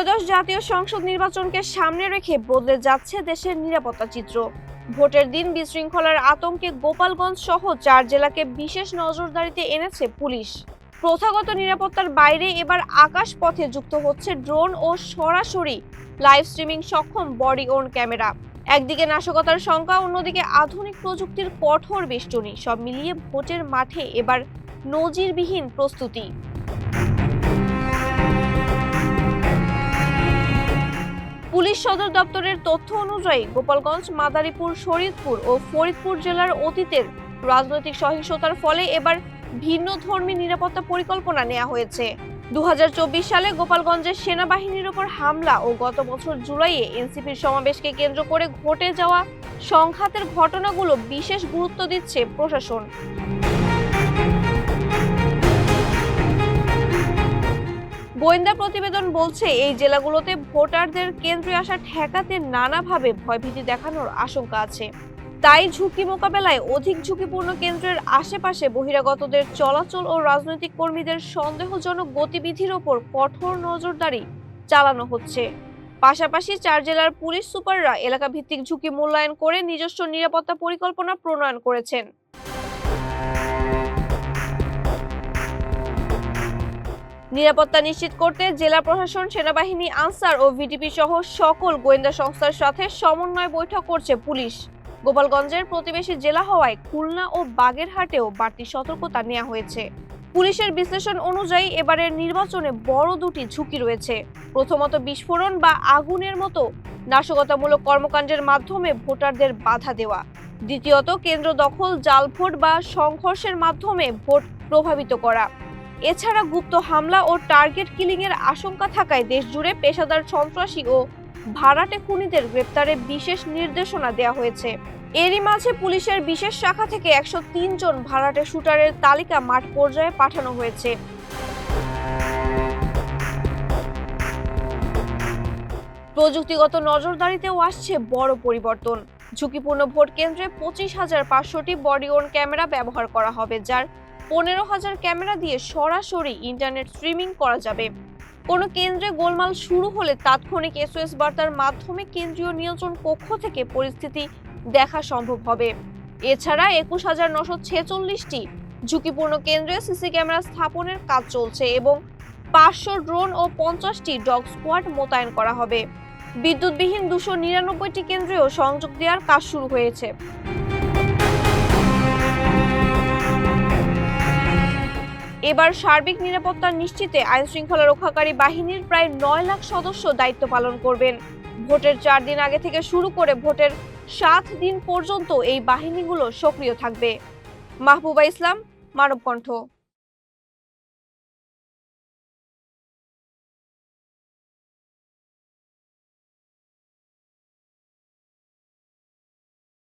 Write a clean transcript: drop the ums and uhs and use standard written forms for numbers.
ত্রয়োদশ জাতীয় সংসদ নির্বাচনকে সামনে রেখে বদলে যাচ্ছে দেশের নিরাপত্তা চিত্র। ভোটের দিন বিশৃঙ্খলার আতঙ্কে গোপালগঞ্জ সহ 4 জেলাকে বিশেষ নজরদারিতে এনেছে পুলিশ। প্রথাগত নিরাপত্তার বাইরে এবার আকাশ পথে যুক্ত হচ্ছে ড্রোন ও সরাসরি লাইভ স্ট্রিমিং সক্ষম বডি ওর্ন ক্যামেরা। একদিকে নাশকতার শঙ্কা, অন্যদিকে আধুনিক প্রযুক্তির কঠোর বেষ্টনী, সব মিলিয়ে ভোটের মাঠে এবার নজিরবিহীন প্রস্তুতি। পুলিশ সদর দপ্তরের তথ্য অনুযায়ী গোপালগঞ্জ, মাদারীপুর, শরীয়তপুর ও ফরিদপুর জেলার অতীতের রাজনৈতিক সহিংসতার ফলে এবার ভিন্ন ধর্মী নিরাপত্তা পরিকল্পনা নেওয়া হয়েছে। 2024 সালে গোপালগঞ্জের সেনাবাহিনীর উপর হামলা ও গত বছর জুলাইয়ে এনসিপির সমাবেশকে কেন্দ্র করে ঘটে যাওয়া সংঘাতের ঘটনাগুলো বিশেষ গুরুত্ব দিচ্ছে প্রশাসন। গোয়েন্দা প্রতিবেদন বলছে, এই জেলাগুলোতে ভোটারদের কেন্দ্রে আসা ঠেকাতে নানাভাবে ভয়ভীতি দেখানোর আশঙ্কা আছে। তাই ঝুঁকি মোকাবেলায় অধিক ঝুঁকিপূর্ণ কেন্দ্রের আশেপাশে বহিরাগতদের চলাচল ও রাজনৈতিক কর্মীদের সন্দেহজনক গতিবিধির ওপর কঠোর নজরদারি চালানো হচ্ছে। পাশাপাশি 4 জেলার পুলিশ সুপাররা এলাকা ভিত্তিক ঝুঁকি মূল্যায়ন করে নিজস্ব নিরাপত্তা পরিকল্পনা প্রণয়ন করেছেন। নিরাপত্তা নিশ্চিত করতে জেলা প্রশাসন, সেনাবাহিনী, আনসার ও ভিডিপি সহ সকল গোয়েন্দা সংস্থার সাথে সমন্বয় বৈঠক করছে পুলিশ। গোপালগঞ্জের প্রতিবেশী জেলা হওয়ায় খুলনা ও বাগেরহাটেও বাড়তি সতর্কতা নেওয়া হয়েছে। পুলিশের বিশ্লেষণ অনুযায়ী এবারের নির্বাচনে বড় দুটি ঝুঁকি রয়েছে। প্রথমত, বিস্ফোরণ বা আগুনের মতো নাশকতামূলক কর্মকাণ্ডের মাধ্যমে ভোটারদের বাধা দেওয়া। দ্বিতীয়ত, কেন্দ্র দখল, জাল ভোট বা সংঘর্ষের মাধ্যমে ভোট প্রভাবিত করা। এছাড়া গুপ্ত হামলা ও টার্গেট কিলিং এর আশঙ্কা থাকায় দেশজুড়ে পেশাদার সন্ত্রাসী ও ভাড়াটে খুনিদের গ্রেপ্তারে বিশেষ নির্দেশনা দেওয়া হয়েছে। এরই মাঝে পুলিশের বিশেষ শাখা থেকে 103 জন ভাড়াটে শুটারের তালিকা মাঠ পর্যায়ে পাঠানো হয়েছে। প্রযুক্তিগত নজরদারিতেও আসছে বড় পরিবর্তন। ঝুঁকিপূর্ণ ভোট কেন্দ্রে 25,500টি বডি ওর্ন ক্যামেরা ব্যবহার করা হবে, যার 15,000 ক্যামেরা দিয়ে সরাসরি ইন্টারনেট স্ট্রিমিং করা যাবে। কোনো কেন্দ্রে গোলমাল শুরু হলে তাৎক্ষণিক SOS বার্তার মাধ্যমে কেন্দ্রীয় নিয়ন্ত্রণ কক্ষ থেকে পরিস্থিতি দেখা সম্ভব হবে। এছাড়া 21,946টি ঝুঁকিপূর্ণ কেন্দ্রে সিসি ক্যামেরা স্থাপনের কাজ চলছে এবং 500 ড্রোন ও 50টি ডগ স্কোয়াড মোতায়েন করা হবে। বিদ্যুৎবিহীন 299টি কেন্দ্রেও সংযোগ দেওয়ার কাজ শুরু হয়েছে। এবার সার্বিক নিরাপত্তা নিশ্চিতে আইন শৃঙ্খলা রক্ষাকারী বাহিনীর প্রায় 9 লাখ সদস্য দায়িত্ব পালন করবেন। ভোটের 4 দিন আগে থেকে শুরু করে ভোটের 7 দিন পর্যন্ত এই বাহিনীগুলো সক্রিয় থাকবে। মাহবুবা ইসলাম, মানবকণ্ঠ।